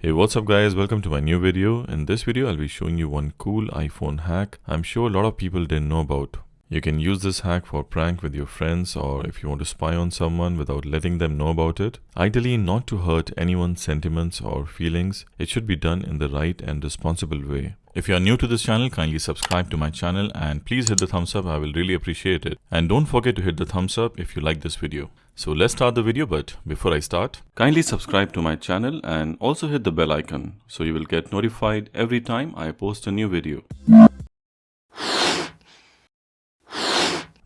Hey, what's up guys, welcome to my new video. In this video I'll be showing you one cool iPhone hack I'm sure a lot of people didn't know about. You can use this hack for prank with your friends or if you want to spy on someone without letting them know about it. Ideally not to hurt anyone's sentiments or feelings, it should be done in the right and responsible way. If you are new to this channel, kindly subscribe to my channel and please hit the thumbs up, I will really appreciate it. And don't forget to hit the thumbs up if you like this video. So let's start the video, but before I start, kindly subscribe to my channel and also hit the bell icon so you will get notified every time I post a new video.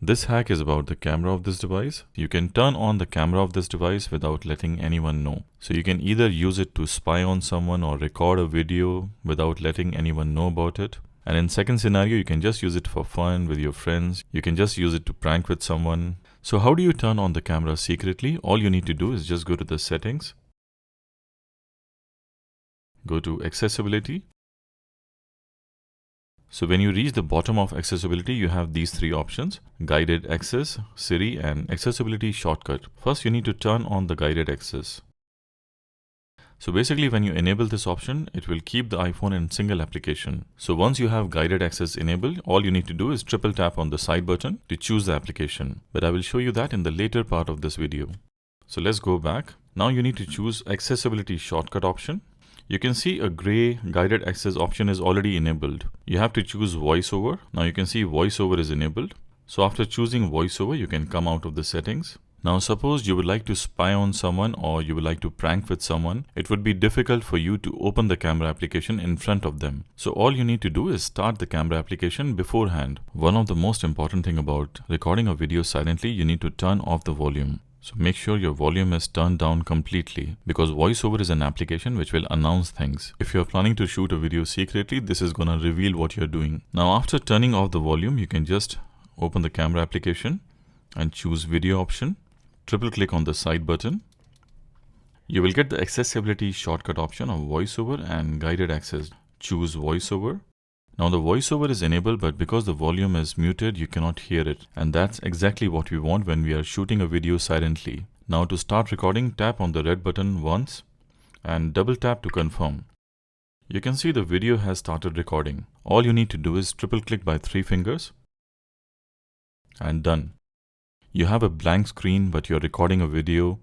This hack is about the camera of this device. You can turn on the camera of this device without letting anyone know. So you can either use it to spy on someone or record a video without letting anyone know about it. And in second scenario, you can just use it for fun with your friends. You can just use it to prank with someone. So how do you turn on the camera secretly? All you need to do is just go to the settings. Go to accessibility. So when you reach the bottom of accessibility, you have these three options: guided access, Siri, and accessibility shortcut. First, you need to turn on the guided access. So basically when you enable this option, it will keep the iPhone in single application. So once you have guided access enabled, all you need to do is triple tap on the side button to choose the application. But I will show you that in the later part of this video. So let's go back. Now you need to choose accessibility shortcut option. You can see a gray guided access option is already enabled. You have to choose voiceover. Now you can see voiceover is enabled. So after choosing voiceover, you can come out of the settings. Now suppose you would like to spy on someone or you would like to prank with someone. It would be difficult for you to open the camera application in front of them. So all you need to do is start the camera application beforehand. One of the most important thing about recording a video silently, you need to turn off the volume. So make sure your volume is turned down completely because voiceover is an application which will announce things. If you're planning to shoot a video secretly, this is gonna reveal what you're doing. Now after turning off the volume, you can just open the camera application and choose video option. Triple click on the side button. You will get the accessibility shortcut option of voiceover and guided access. Choose voiceover. Now the voiceover is enabled, but because the volume is muted, you cannot hear it. And that's exactly what we want when we are shooting a video silently. Now to start recording, tap on the red button once and double tap to confirm. You can see the video has started recording. All you need to do is triple click by 3 fingers and done. You have a blank screen, but you're recording a video.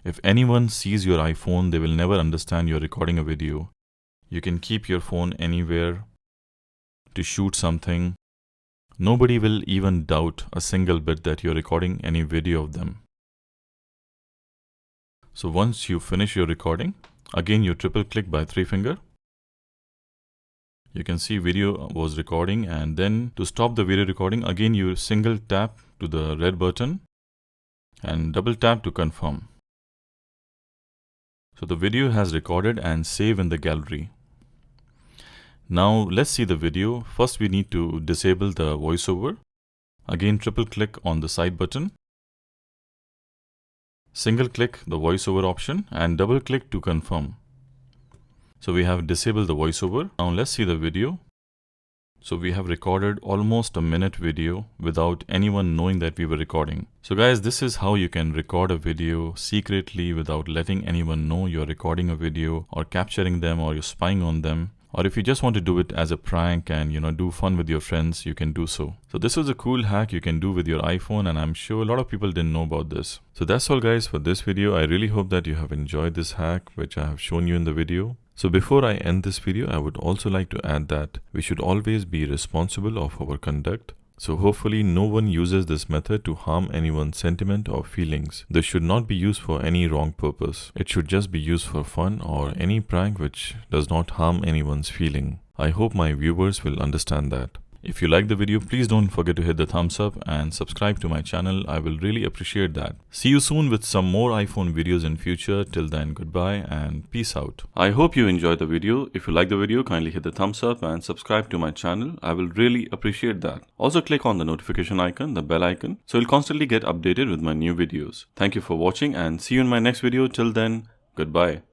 If anyone sees your iPhone, they will never understand you're recording a video. You can keep your phone anywhere to shoot something. Nobody will even doubt a single bit that you're recording any video of them. So once you finish your recording, again you triple click by 3 finger. You can see video was recording, and then to stop the video recording, again you single tap to the red button and double tap to confirm. So the video has recorded and save in the gallery. Now let's see the video. First we need to disable the voiceover. Again triple click on the side button. Single click the voiceover option and double click to confirm. So we have disabled the voiceover. Now let's see the video. So we have recorded almost a minute video without anyone knowing that we were recording. So guys, this is how you can record a video secretly without letting anyone know you're recording a video or capturing them or you're spying on them. Or if you just want to do it as a prank and do fun with your friends, you can do so. So this was a cool hack you can do with your iPhone, and I'm sure a lot of people didn't know about this. So that's all guys for this video. I really hope that you have enjoyed this hack which I have shown you in the video. So before I end this video, I would also like to add that we should always be responsible of our conduct. So hopefully no one uses this method to harm anyone's sentiment or feelings. This should not be used for any wrong purpose. It should just be used for fun or any prank which does not harm anyone's feeling. I hope my viewers will understand that. If you like the video, please don't forget to hit the thumbs up and subscribe to my channel. I will really appreciate that. See you soon with some more iPhone videos in future. Till then, goodbye and peace out. I hope you enjoyed the video. If you like the video, kindly hit the thumbs up and subscribe to my channel. I will really appreciate that. Also click on the notification icon, the bell icon, so you'll constantly get updated with my new videos. Thank you for watching and see you in my next video. Till then, goodbye.